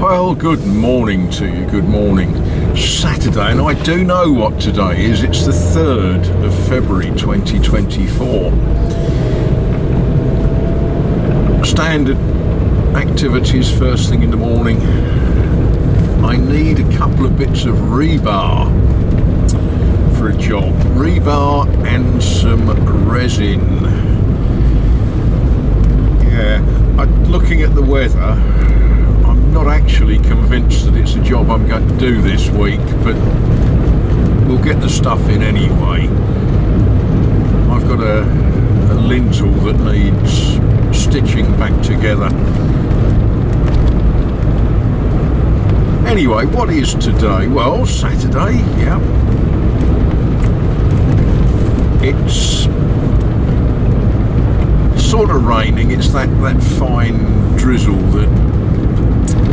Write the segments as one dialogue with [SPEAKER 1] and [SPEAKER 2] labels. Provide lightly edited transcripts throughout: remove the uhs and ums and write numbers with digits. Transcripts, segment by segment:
[SPEAKER 1] Well, good morning to you, good morning. Saturday, and I do know what today is. It's the 3rd of February 2024. Standard activities first thing in the morning. I need a couple of bits of rebar for a job. Rebar and some resin. Yeah, looking at the weather, not actually convinced that it's a job I'm going to do this week, but we'll get the stuff in anyway. I've got a lintel that needs stitching back together. Anyway, what is today? Well, Saturday, yeah. It's sort of raining. It's that fine drizzle that,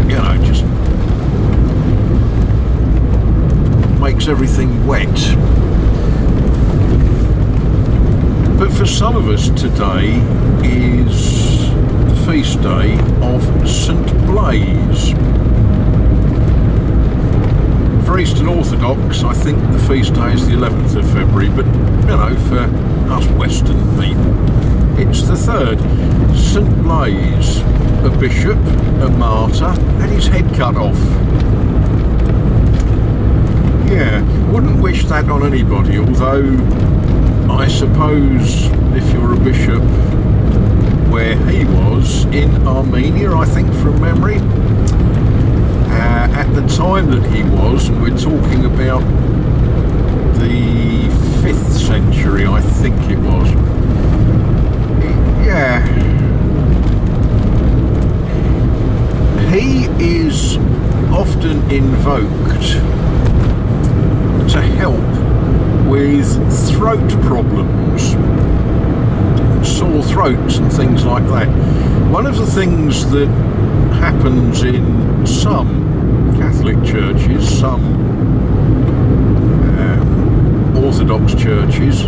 [SPEAKER 1] you know, just makes everything wet. But for some of us, today is the feast day of St. Blaises. For Eastern Orthodox, I think the feast day is the 11th of February, but, you know, for us Western people, it's the 3rd. St. Blaises, a bishop, a martyr, had his head cut off. Yeah, wouldn't wish that on anybody, although I suppose if you're a bishop where he was, in Armenia, I think from memory, at the time that he was, and we're talking about the 5th century, I think it was. Yeah. He is often invoked to help with throat problems, sore throats and things like that. One of the things that happens in some Catholic churches, some Orthodox churches,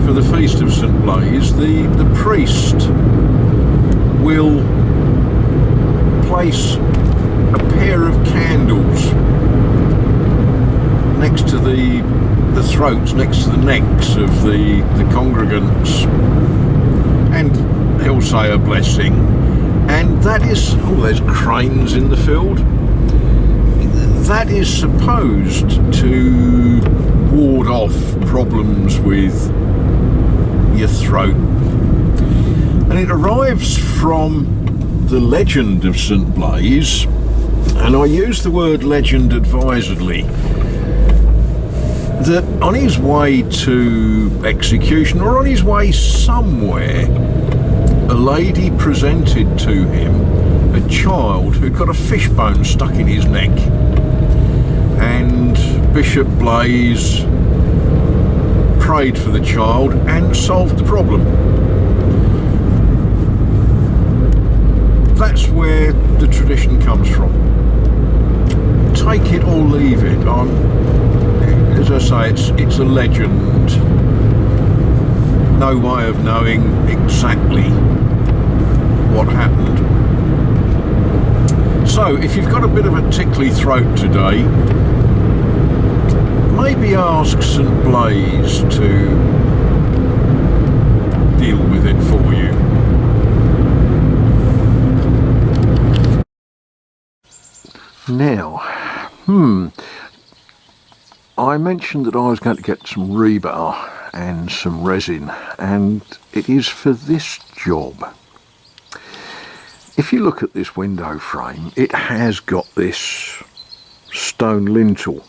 [SPEAKER 1] for the Feast of St. Blaises, the priest will place a pair of candles next to the throats, next to the necks of the congregants, and he'll say a blessing, and that is, oh, there's cranes in the field, that is supposed to ward off problems with your throat. And it arrives from the legend of St. Blaises, and I use the word legend advisedly, that on his way to execution, or on his way somewhere, a lady presented to him a child who'd got a fishbone stuck in his neck, and Bishop Blaises prayed for the child and solved the problem. That's where the tradition comes from. Take it or leave it. As I say, it's a legend. No way of knowing exactly what happened. So, if you've got a bit of a tickly throat today, maybe ask St. Blaises to deal with it for you. Now, I mentioned that I was going to get some rebar and some resin, and it is for this job. If you look at this window frame, it has got this stone lintel,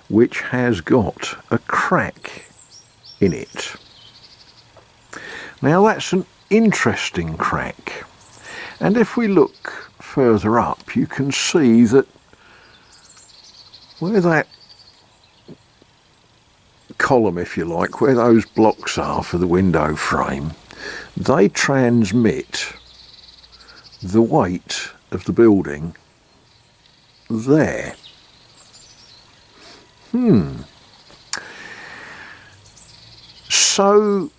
[SPEAKER 1] which has got a crack in it. Now that's an interesting crack, and if we look further up, you can see that where that column, if you like, where those blocks are for the window frame, they transmit the weight of the building there. So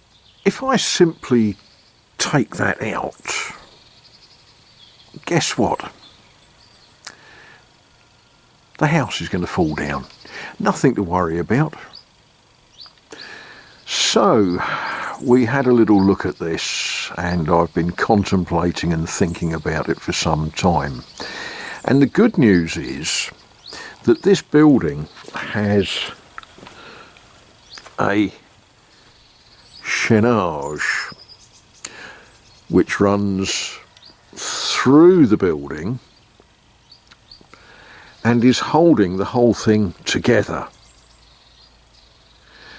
[SPEAKER 1] if I simply take that out, guess what? the house is going to fall down. Nothing to worry about. So we had a little look at this, and I've been contemplating and thinking about it for some time. And the good news is that this building has a chainage which runs through the building and is holding the whole thing together.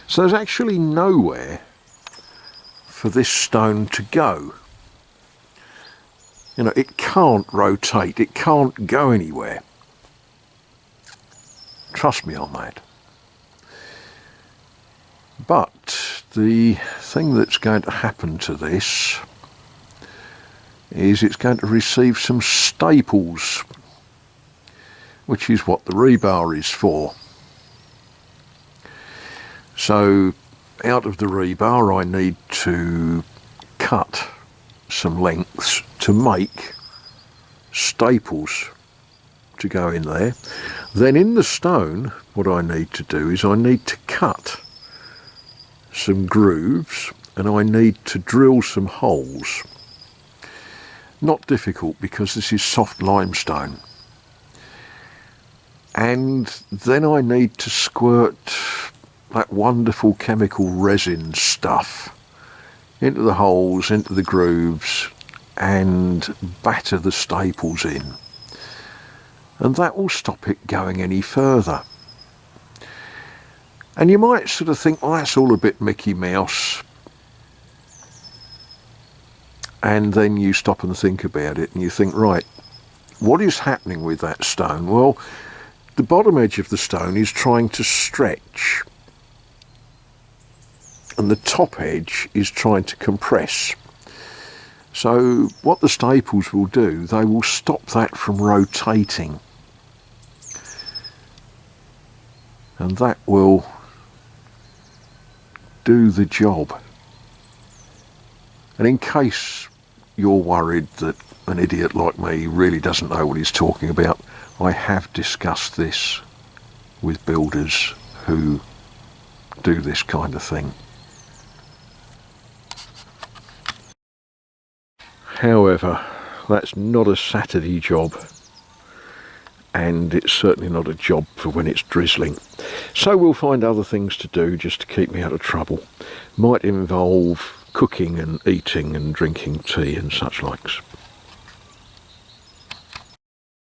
[SPEAKER 1] So there's actually nowhere for this stone to go. You know, it can't rotate, it can't go anywhere. Trust me on that. But the thing that's going to happen to this is it's going to receive some staples, which is what the rebar is for. So out of the rebar I need to cut some lengths to make staples to go in there. Then in the stone what I need to do is I need to cut some grooves and I need to drill some holes. Not difficult because this is soft limestone. And then I need to squirt that wonderful chemical resin stuff into the holes, into the grooves, and batter the staples in. And that will stop it going any further. And you might sort of think, well, that's all a bit Mickey Mouse. And then you stop and think about it and you think, right, what is happening with that stone? Well, the bottom edge of the stone is trying to stretch, and the top edge is trying to compress. So what the staples will do, they will stop that from rotating, and that will do the job. And in case you're worried that an idiot like me really doesn't know what he's talking about, I have discussed this with builders who do this kind of thing. However, that's not a Saturday job, and it's certainly not a job for when it's drizzling. So we'll find other things to do just to keep me out of trouble. Might involve cooking and eating and drinking tea and such likes.